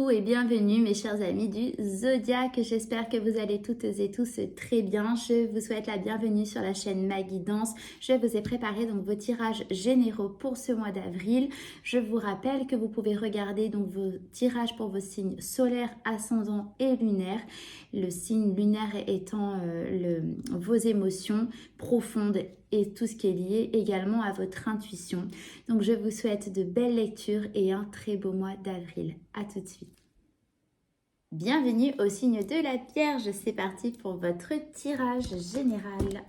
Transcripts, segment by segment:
Coucou et bienvenue mes chers amis du Zodiaque, j'espère que vous allez toutes et tous très bien. Je vous souhaite la bienvenue sur la chaîne Ma Guidance. Je vous ai préparé donc vos tirages généraux pour ce mois d'avril. Je vous rappelle que vous pouvez regarder donc vos tirages pour vos signes solaires, ascendants et lunaires. Le signe lunaire étant vos émotions profondes et tout ce qui est lié également à votre intuition. Donc je vous souhaite de belles lectures et un très beau mois d'avril. À tout de suite. Bienvenue au signe de la Vierge, c'est parti pour votre tirage général.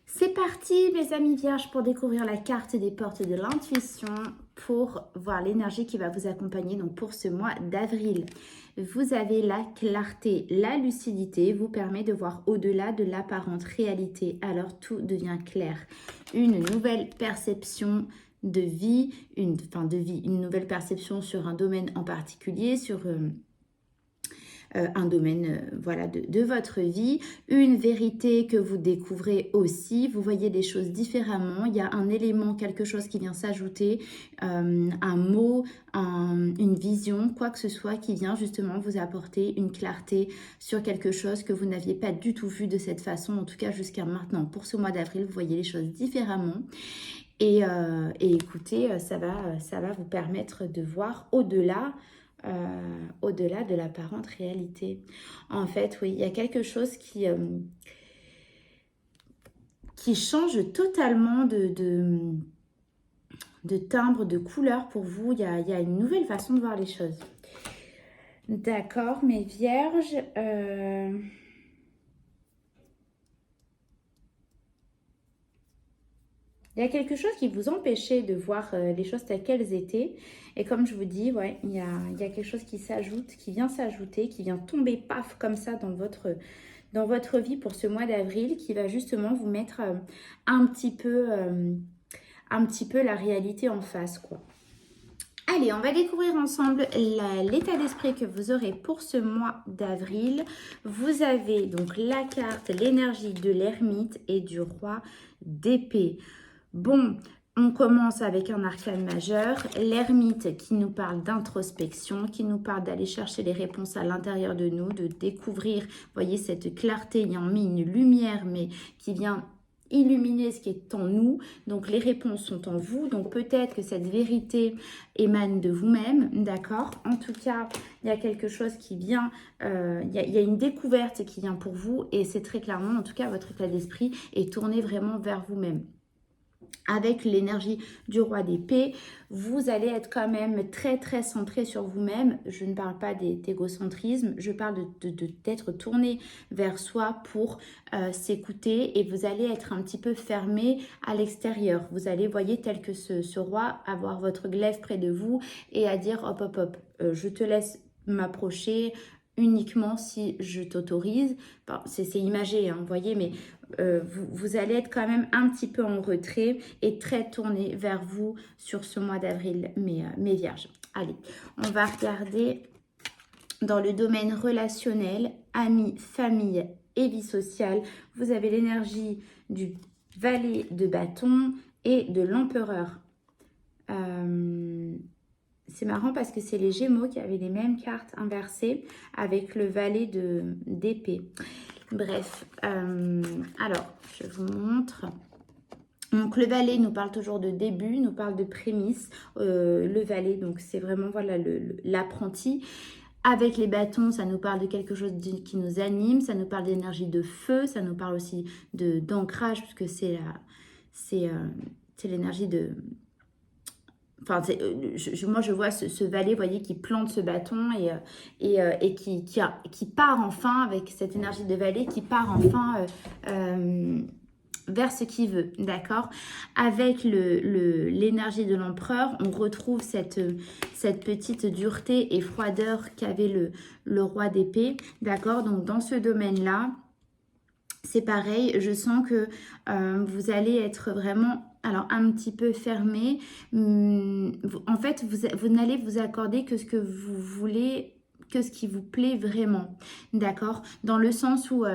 C'est parti mes amis vierges pour découvrir la carte des portes de l'intuition, pour voir l'énergie qui va vous accompagner donc pour ce mois d'avril. Vous avez la clarté, la lucidité vous permet de voir au-delà de l'apparente réalité, alors tout devient clair. Une nouvelle perception de vie, une nouvelle perception sur un domaine en particulier, sur un domaine voilà, de votre vie, une vérité que vous découvrez aussi, vous voyez des choses différemment, il y a un élément, quelque chose qui vient s'ajouter, un mot, une vision, quoi que ce soit qui vient justement vous apporter une clarté sur quelque chose que vous n'aviez pas du tout vu de cette façon, en tout cas jusqu'à maintenant. Pour ce mois d'avril, vous voyez les choses différemment. Et écoutez, ça va vous permettre de voir au-delà de l'apparente réalité. En fait, oui, il y a quelque chose qui change totalement de timbre, de couleur pour vous. Il y a une nouvelle façon de voir les choses. D'accord, mes vierges. Il y a quelque chose qui vous empêchait de voir les choses telles qu'elles étaient. Et comme je vous dis, ouais, il y a quelque chose qui s'ajoute, qui vient s'ajouter, qui vient tomber paf comme ça dans votre vie pour ce mois d'avril, qui va justement vous mettre un petit peu la réalité en face, quoi. Allez, on va découvrir ensemble l'état d'esprit que vous aurez pour ce mois d'avril. Vous avez donc la carte, l'énergie de l'ermite et du roi d'épée. Bon, on commence avec un arcane majeur, l'ermite qui nous parle d'introspection, qui nous parle d'aller chercher les réponses à l'intérieur de nous, de découvrir, vous voyez, cette clarté ayant mis une lumière, mais qui vient illuminer ce qui est en nous. Donc, les réponses sont en vous. Donc, peut-être que cette vérité émane de vous-même, d'accord? En tout cas, il y a quelque chose qui vient, il y a une découverte qui vient pour vous et c'est très clairement, en tout cas, votre état d'esprit est tourné vraiment vers vous-même. Avec l'énergie du roi d'épée, vous allez être quand même très très centré sur vous-même. Je ne parle pas d'égocentrisme, je parle d'être tourné vers soi pour s'écouter et vous allez être un petit peu fermé à l'extérieur. Vous allez, voyez, tel que ce roi, avoir votre glaive près de vous et à dire hop hop hop, je te laisse m'approcher uniquement si je t'autorise. Bon, c'est imagé, hein, vous voyez, mais vous allez être quand même un petit peu en retrait et très tourné vers vous sur ce mois d'avril, mes vierges. Allez, on va regarder dans le domaine relationnel, amis, famille et vie sociale. Vous avez l'énergie du valet de bâton et de l'empereur. C'est marrant parce que c'est les Gémeaux qui avaient les mêmes cartes inversées avec le valet d'épée. Bref, alors, je vous montre. Donc, le valet nous parle toujours de début, nous parle de prémisse. Le valet, donc, c'est vraiment, voilà, l'apprenti. Avec les bâtons, ça nous parle de quelque chose qui nous anime, ça nous parle d'énergie de feu, ça nous parle aussi d'ancrage, puisque c'est l'énergie de... Enfin, moi, je vois ce valet, vous voyez, qui plante ce bâton et qui part enfin, avec cette énergie de valet, qui part enfin vers ce qu'il veut, d'accord? Avec l'énergie de l'empereur, on retrouve cette petite dureté et froideur qu'avait le roi d'épée, d'accord? Donc, dans ce domaine-là, c'est pareil, je sens que vous allez être vraiment... Alors, un petit peu fermé. En fait, vous n'allez vous accorder que ce que vous voulez, que ce qui vous plaît vraiment, d'accord? Dans le sens où,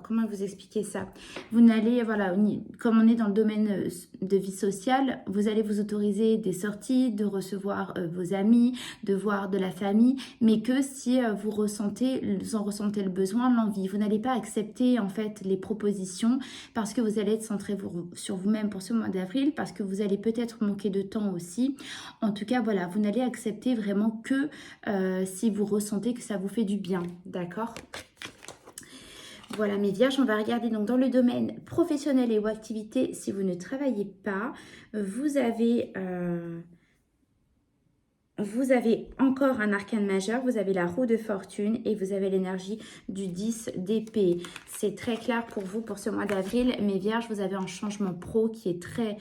comment vous expliquer ça? Vous n'allez, voilà, comme on est dans le domaine de vie sociale, vous allez vous autoriser des sorties, de recevoir vos amis, de voir de la famille, mais que si vous en ressentez le besoin, l'envie. Vous n'allez pas accepter en fait les propositions parce que vous allez être centré sur vous-même pour ce mois d'avril, parce que vous allez peut-être manquer de temps aussi. En tout cas, voilà, vous n'allez accepter vraiment que si vous ressentez que ça vous fait du bien, d'accord? Voilà mes vierges, on va regarder donc dans le domaine professionnel et ou activité. Si vous ne travaillez pas, vous avez encore un arcane majeur, vous avez la roue de fortune et vous avez l'énergie du 10 d'épée. C'est très clair pour vous pour ce mois d'avril. Mes vierges, vous avez un changement pro qui est très...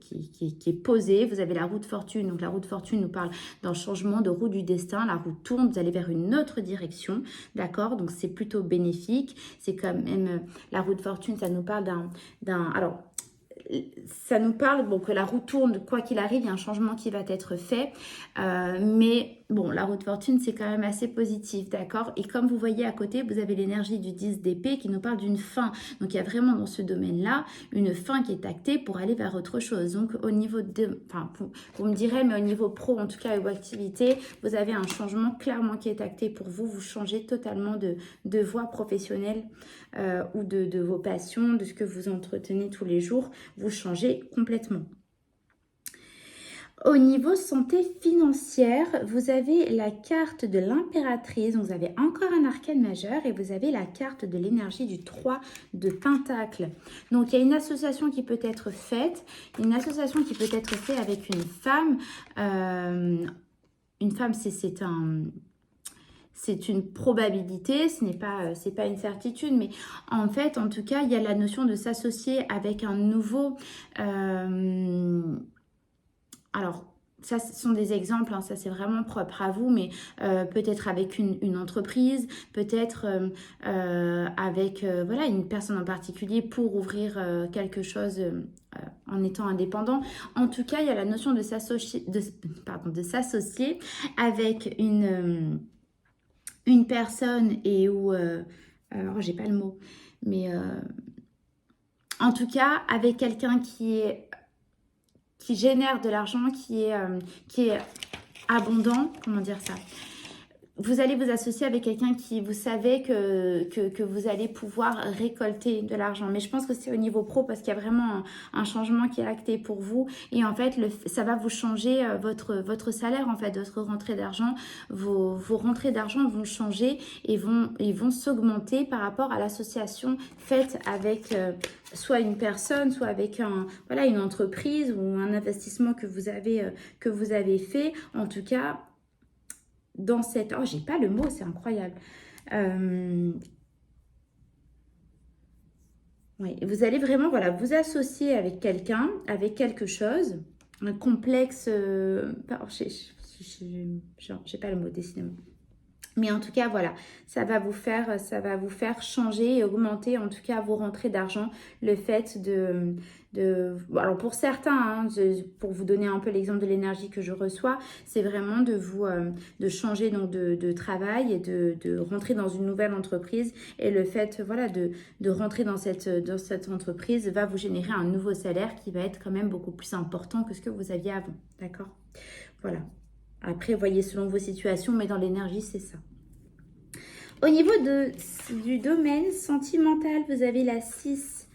qui est posé. Vous avez la roue de fortune. Donc la roue de fortune nous parle d'un changement de roue du destin. La roue tourne, vous allez vers une autre direction. D'accord? Donc c'est plutôt bénéfique. C'est quand même... la roue de fortune, ça nous parle alors, ça nous parle bon, que la roue tourne, quoi qu'il arrive, il y a un changement qui va être fait. Mais bon, la roue de fortune, c'est quand même assez positif, d'accord? Et comme vous voyez à côté, vous avez l'énergie du 10 d'épée qui nous parle d'une fin. Donc, il y a vraiment dans ce domaine-là une fin qui est actée pour aller vers autre chose. Donc, au niveau de... Enfin, vous me direz, mais au niveau pro, en tout cas, ou activité, vous avez un changement clairement qui est acté pour vous. Vous changez totalement de voie professionnelle ou de vos passions, de ce que vous entretenez tous les jours. Vous changez complètement. Au niveau santé financière, vous avez la carte de l'impératrice, vous avez encore un arcane majeur et vous avez la carte de l'énergie du 3 de Pentacle. Donc il y a une association qui peut être faite, avec une femme. Une femme, c'est une probabilité, c'est pas une certitude, mais en fait, en tout cas, il y a la notion de s'associer avec un nouveau... alors, ça, ce sont des exemples, hein, ça c'est vraiment propre à vous, mais peut-être avec une entreprise, peut-être avec voilà, une personne en particulier pour ouvrir quelque chose en étant indépendant. En tout cas, il y a la notion de s'associer avec une personne et où... alors, j'ai pas le mot, mais en tout cas, avec quelqu'un qui génère de l'argent, qui est abondant, comment dire ça? Vous allez vous associer avec quelqu'un qui, vous savez que vous allez pouvoir récolter de l'argent. Mais je pense que c'est au niveau pro parce qu'il y a vraiment un changement qui est acté pour vous. Et en fait, ça va vous changer votre salaire, en fait, votre rentrée d'argent. Vos rentrées d'argent vont changer et vont s'augmenter par rapport à l'association faite avec soit une personne, soit avec une entreprise ou un investissement que vous avez fait. En tout cas... dans cette... Oh, j'ai pas le mot, c'est incroyable. Oui, vous allez vraiment, voilà, vous associer avec quelqu'un, avec quelque chose, un complexe... j'ai pas le mot, décidément. Mais en tout cas, voilà, ça va vous faire changer et augmenter en tout cas vos rentrées d'argent. Le fait alors pour certains, hein, pour vous donner un peu l'exemple de l'énergie que je reçois, c'est vraiment de changer donc de travail et de rentrer dans une nouvelle entreprise. Et le fait, voilà, de rentrer dans cette entreprise va vous générer un nouveau salaire qui va être quand même beaucoup plus important que ce que vous aviez avant. D'accord? Voilà. Après, voyez selon vos situations, mais dans l'énergie, c'est ça. Au niveau du domaine sentimental, vous avez la 6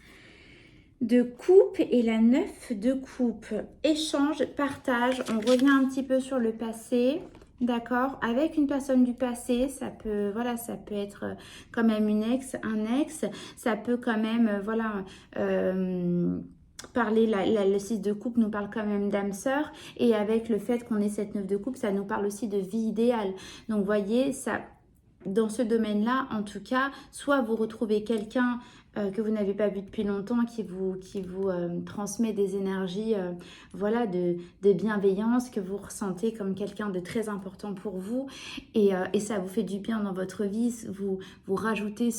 de coupe et la 9 de coupe. Échange, partage, on revient un petit peu sur le passé. D'accord, avec une personne du passé, ça peut être quand même une ex, un ex, ça peut quand même, parler, le 6 de coupe nous parle quand même d'âme sœur, et avec le fait qu'on ait cette 9 de coupe, ça nous parle aussi de vie idéale. Donc, vous voyez, ça, dans ce domaine-là, en tout cas, soit vous retrouvez quelqu'un que vous n'avez pas vu depuis longtemps, qui vous transmet des énergies de bienveillance, que vous ressentez comme quelqu'un de très important pour vous, et ça vous fait du bien dans votre vie, vous rajoutez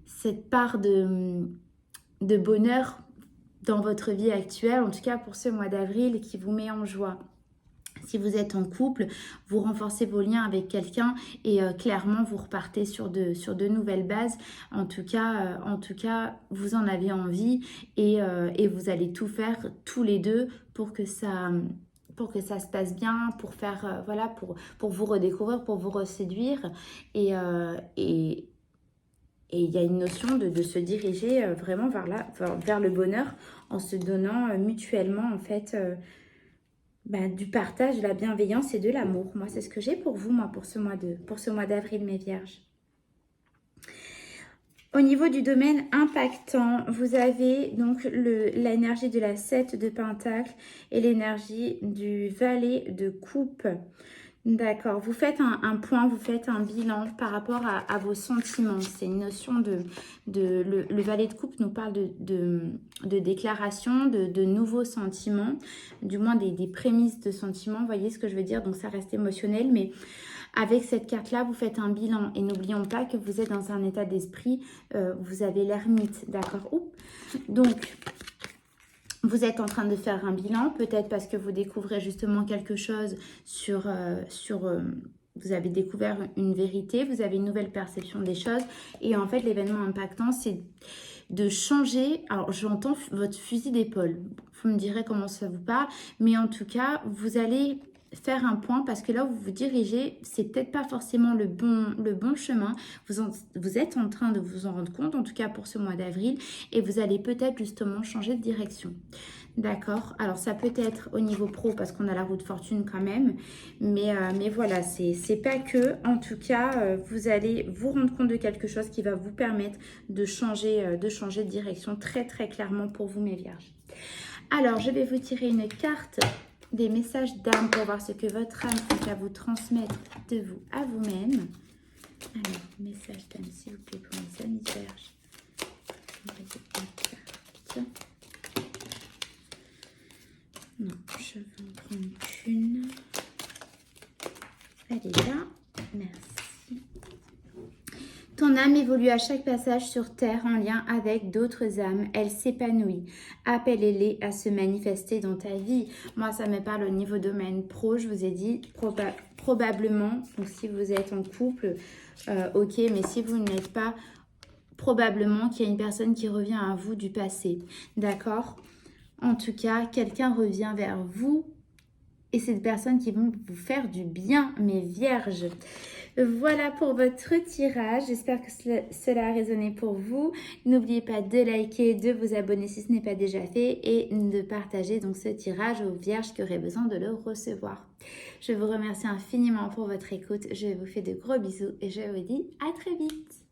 cette part de bonheur dans votre vie actuelle, en tout cas pour ce mois d'avril, qui vous met en joie. Si vous êtes en couple, vous renforcez vos liens avec quelqu'un et clairement, vous repartez sur de nouvelles bases. En tout cas, vous en avez envie et vous allez tout faire tous les deux pour que ça se passe bien, pour faire, voilà, pour vous redécouvrir, pour vous reséduire. Et il y a une notion de se diriger vraiment vers le bonheur en se donnant mutuellement, en fait, du partage, de la bienveillance et de l'amour. Moi, c'est ce que j'ai pour vous, moi, pour ce mois d'avril, mes vierges. Au niveau du domaine impactant, vous avez donc l'énergie de la 7 de Pentacle et l'énergie du valet de coupe. D'accord, vous faites un point, vous faites un bilan par rapport à vos sentiments. C'est une notion le valet de coupe nous parle de déclaration, de nouveaux sentiments, du moins des prémices de sentiments, vous voyez ce que je veux dire, donc ça reste émotionnel, mais avec cette carte-là, vous faites un bilan et n'oublions pas que vous êtes dans un état d'esprit, vous avez l'ermite, d'accord. Donc, vous êtes en train de faire un bilan, peut-être parce que vous découvrez justement quelque chose vous avez découvert une vérité, vous avez une nouvelle perception des choses. Et en fait, l'événement impactant, c'est de changer. Alors, j'entends votre fusil d'épaule. Vous me direz comment ça vous parle. Mais en tout cas, vous allez faire un point parce que là où vous vous dirigez, c'est peut-être pas forcément le bon chemin. Vous êtes en train de vous en rendre compte, en tout cas pour ce mois d'avril, et vous allez peut-être justement changer de direction. D'accord. Alors ça peut être au niveau pro parce qu'on a la roue de fortune quand même, mais voilà, c'est pas que. En tout cas, vous allez vous rendre compte de quelque chose qui va vous permettre de changer de direction très très clairement pour vous, mes vierges. Alors je vais vous tirer une carte des messages d'âme pour voir ce que votre âme peut à vous transmettre de vous à vous-même. Alors, message d'âme, s'il vous plaît, pour les amis vierges. Non, je vais en prendre qu'une. Elle est là. Merci. Ton âme évolue à chaque passage sur Terre en lien avec d'autres âmes. Elle s'épanouit. Appelle-les à se manifester dans ta vie. Moi, ça me parle au niveau domaine pro. Je vous ai dit probablement. Donc, si vous êtes en couple, ok. Mais si vous ne l'êtes pas, probablement qu'il y a une personne qui revient à vous du passé. D'accord ? En tout cas, quelqu'un revient vers vous. Et c'est des personnes qui vont vous faire du bien, mes vierges. Voilà pour votre tirage. J'espère que cela a résonné pour vous. N'oubliez pas de liker, de vous abonner si ce n'est pas déjà fait et de partager donc ce tirage aux vierges qui auraient besoin de le recevoir. Je vous remercie infiniment pour votre écoute. Je vous fais de gros bisous et je vous dis à très vite.